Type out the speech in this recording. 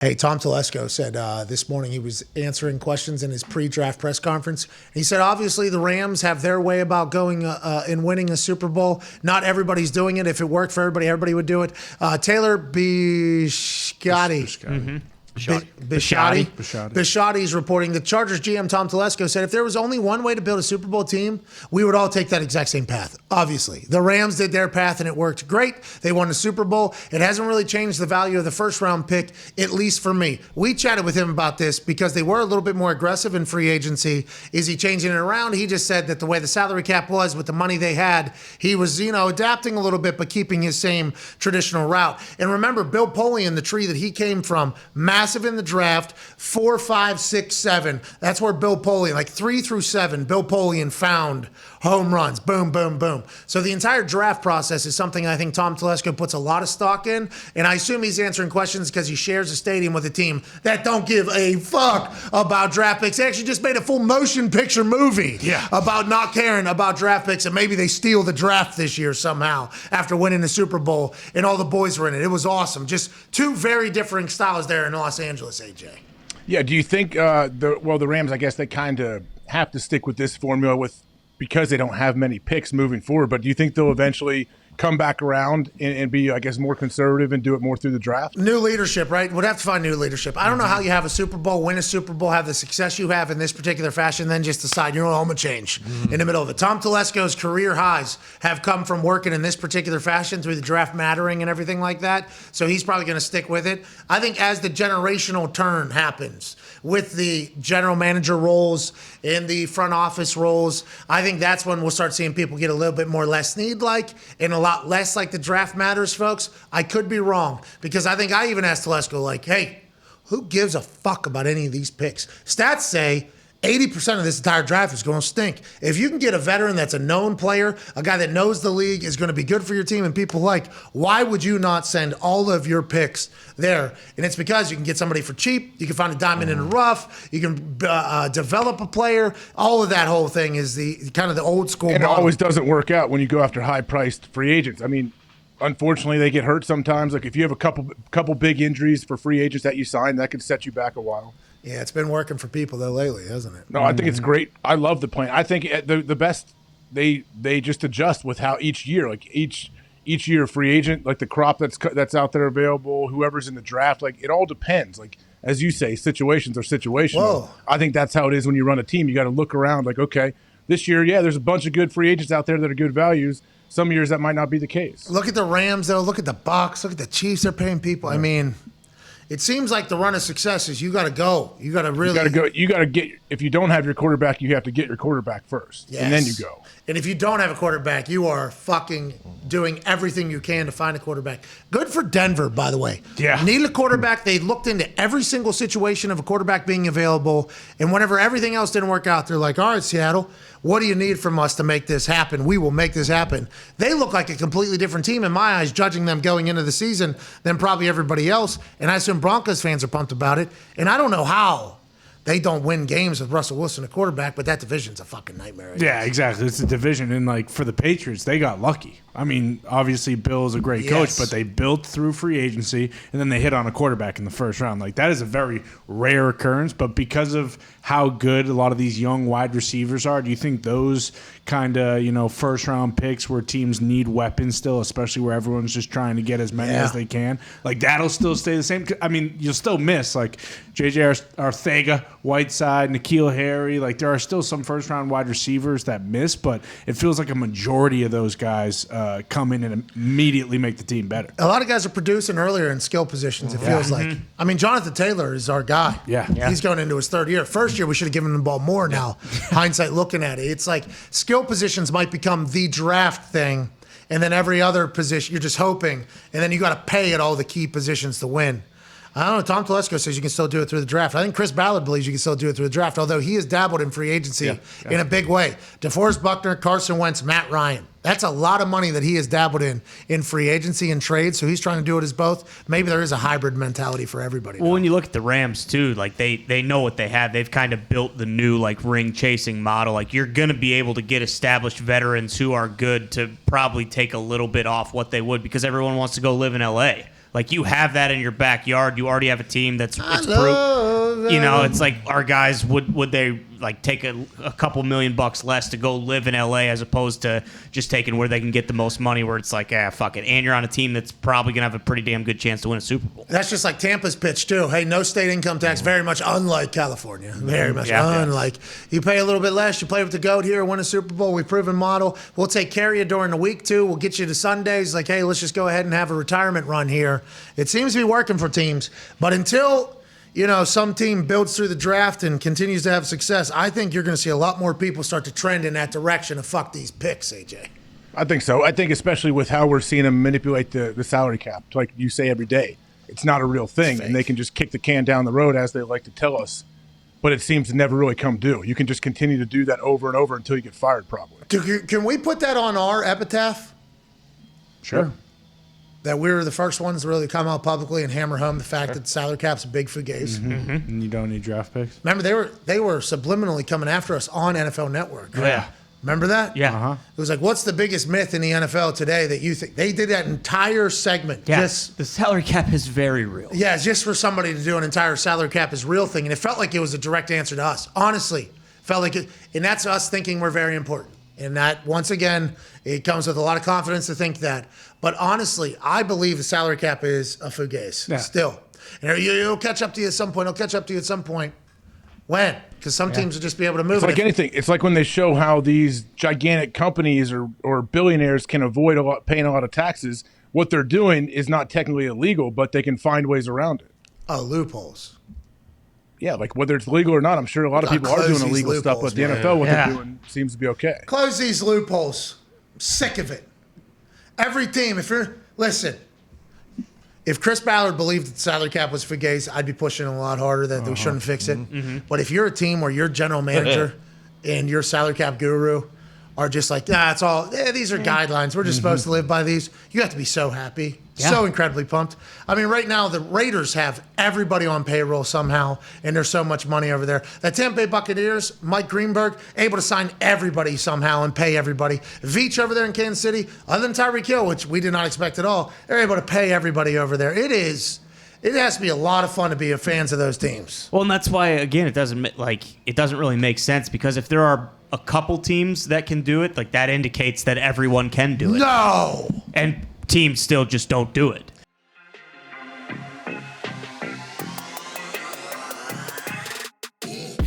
Hey, Tom Telescos said this morning he was answering questions in his pre-draft press conference. He said, obviously, the Rams have their way about going and winning a Super Bowl. Not everybody's doing it. If it worked for everybody, everybody would do it. Taylor Bisciotti. Bisciotti is reporting the Chargers GM Tom Telesco said if there was only one way to build a Super Bowl team, we would all take that exact same path. Obviously, the Rams did their path and it worked great. They won the Super Bowl. It hasn't really changed the value of the first round pick, at least for me. We chatted with him about this because they were a little bit more aggressive in free agency. Is he changing it around? He just said that the way the salary cap was with the money they had, he was, adapting a little bit but keeping his same traditional route. And remember, Bill Polian, the tree that he came from, massive in the draft, 4, 5, 6, 7. That's where Bill Polian, like 3 through 7, Bill Polian found home runs. Boom, boom, boom. So the entire draft process is something I think Tom Telesco puts a lot of stock in. And I assume he's answering questions because he shares a stadium with a team that don't give a fuck about draft picks. They actually just made a full motion picture movie about not caring about draft picks, and maybe they steal the draft this year somehow after winning the Super Bowl and all the boys were in it. It was awesome. Just two very different styles there in Los Angeles, AJ. Yeah, do you think the Rams, I guess they kind of have to stick with this formula because they don't have many picks moving forward, but do you think they'll eventually come back around and be, I guess, more conservative and do it more through the draft? New leadership, right? We'd have to find new leadership. I don't know how you have a Super Bowl, win a Super Bowl, have the success you have in this particular fashion, then just decide, I'm going to change in the middle of it. Tom Telesco's career highs have come from working in this particular fashion through the draft mattering and everything like that, so he's probably going to stick with it. I think as the generational turn happens with the general manager roles and the front office roles, I think that's when we'll start seeing people get a little bit more Les Snead-like and a lot less like the draft matters, folks. I could be wrong because I think I even asked Telesco, hey, who gives a fuck about any of these picks? Stats say 80% of this entire draft is going to stink. If you can get a veteran that's a known player, a guy that knows the league, is going to be good for your team and people why would you not send all of your picks there? And it's because you can get somebody for cheap. You can find a diamond in the rough. You can develop a player. All of that whole thing is the kind of the old school And model. It always doesn't work out when you go after high-priced free agents. I mean, unfortunately, they get hurt sometimes. Like if you have a couple big injuries for free agents that you sign, that could set you back a while. Yeah, it's been working for people though lately, hasn't it? No, I think it's great. I love the plan. I think the best they just adjust with how each year, like each year, free agent, like the crop that's out there available, whoever's in the draft, like it all depends. Like as you say, situations are situational. Whoa. I think that's how it is when you run a team. You got to look around. Like okay, this year, there's a bunch of good free agents out there that are good values. Some years that might not be the case. Look at the Rams though. Look at the Bucs. Look at the Chiefs. They're paying people. Yeah. I mean. It seems like the run of success is you got to go. You got to really. You got to get. If you don't have your quarterback, you have to get your quarterback first, and then you go. And if you don't have a quarterback, you are fucking doing everything you can to find a quarterback. Good for Denver, by the way. Yeah. Need a quarterback. They looked into every single situation of a quarterback being available, and whenever everything else didn't work out, they're like, all right, Seattle, what do you need from us to make this happen? We will make this happen. They look like a completely different team in my eyes, judging them going into the season than probably everybody else. And I assume Broncos fans are pumped about it. And I don't know how they don't win games with Russell Wilson, a quarterback, but that division's a fucking nightmare. Yeah, exactly. It's a division. And, for the Patriots, they got lucky. I mean, obviously, Bill's a great coach, but they built through free agency, and then they hit on a quarterback in the first round. That is a very rare occurrence, but because of how good a lot of these young wide receivers are, do you think those kind of, first-round picks where teams need weapons still, especially where everyone's just trying to get as many as they can, that'll still stay the same? I mean, you'll still miss, J.J. Arcega, Whiteside, N'Keal Harry. There are still some first-round wide receivers that miss, but it feels like a majority of those guys come in and immediately make the team better. A lot of guys are producing earlier in skill positions, it feels like. I mean, Jonathan Taylor is our guy. Yeah. He's going into his third year. First year, we should have given him the ball more now. Hindsight looking at it. It's like skill positions might become the draft thing, and then every other position, you're just hoping, and then you got to pay at all the key positions to win. I don't know. Tom Telesco says you can still do it through the draft. I think Chris Ballard believes you can still do it through the draft, although he has dabbled in free agency in a big way. DeForest Buckner, Carson Wentz, Matt Ryan. That's a lot of money that he has dabbled in free agency and trade, so he's trying to do it as both. Maybe there is a hybrid mentality for everybody. Well, when you look at the Rams, too, they know what they have. They've kind of built the new, ring-chasing model. You're going to be able to get established veterans who are good to probably take a little bit off what they would because everyone wants to go live in L.A., Like, you have that in your backyard. You already have a team that's it's it's like, our guys would they like take a couple $1,000,000 less to go live in LA as opposed to just taking where they can get the most money, where it's like, fuck it. And you're on a team that's probably going to have a pretty damn good chance to win a Super Bowl. That's just like Tampa's pitch, too. Hey, no state income tax, very much unlike California. Very much unlike. You pay a little bit less, you play with the GOAT here, win a Super Bowl. We've proven model. We'll take care of you during the week, too. We'll get you to Sundays. Like, hey, let's just go ahead and have a retirement run here. It seems to be working for teams. But until some team builds through the draft and continues to have success, I think you're going to see a lot more people start to trend in that direction of fuck these picks, AJ. I think so. I think especially with how we're seeing them manipulate the salary cap, like you say every day. It's not a real thing, and they can just kick the can down the road, as they like to tell us. But it seems to never really come due. You can just continue to do that over and over until you get fired, probably. Can we put that on our epitaph? Sure. Yep. That we were the first ones to really come out publicly and hammer home the fact that the salary cap's a big fugazi. Mm-hmm. And you don't need draft picks. Remember, they were subliminally coming after us on NFL Network. Oh, yeah. Remember that? Yeah. Uh-huh. It was like, what's the biggest myth in the NFL today that you think? They did that entire segment. Yeah. Just, the salary cap is very real. yeah, just for somebody to do an entire salary cap is real thing. And it felt like it was a direct answer to us. Honestly, felt like it. And that's us thinking we're very important. And that, once again, it comes with a lot of confidence to think that. But honestly, I believe the salary cap is a fugazi still. And it'll catch up to you at some point. It'll catch up to you at some point. When? Because some teams will just be able to move It's it. like anything. It's like when they show how these gigantic companies or billionaires can avoid paying a lot of taxes. What they're doing is not technically illegal, but they can find ways around it. Oh, loopholes. Yeah, like whether it's legal or not, I'm sure a lot of people are doing illegal stuff, but the NFL, what they're doing seems to be okay. Close these loopholes. I'm sick of it. Every team, if Chris Ballard believed that the salary cap was fugazi, I'd be pushing a lot harder that we shouldn't fix it. Mm-hmm. But if you're a team where your general manager and your salary cap guru are just like, it's all, these are guidelines. We're just supposed to live by these. You have to be so happy, so incredibly pumped. I mean, right now, the Raiders have everybody on payroll somehow, and there's so much money over there. The Tampa Bay Buccaneers, Mike Greenberg, able to sign everybody somehow and pay everybody. Veach over there in Kansas City, other than Tyreek Hill, which we did not expect at all, they're able to pay everybody over there. It has to be a lot of fun to be fans of those teams. Well, and that's why, again, it doesn't really make sense, because if there are a couple teams that can do it, like, that indicates that everyone can do it. No! And teams still just don't do it.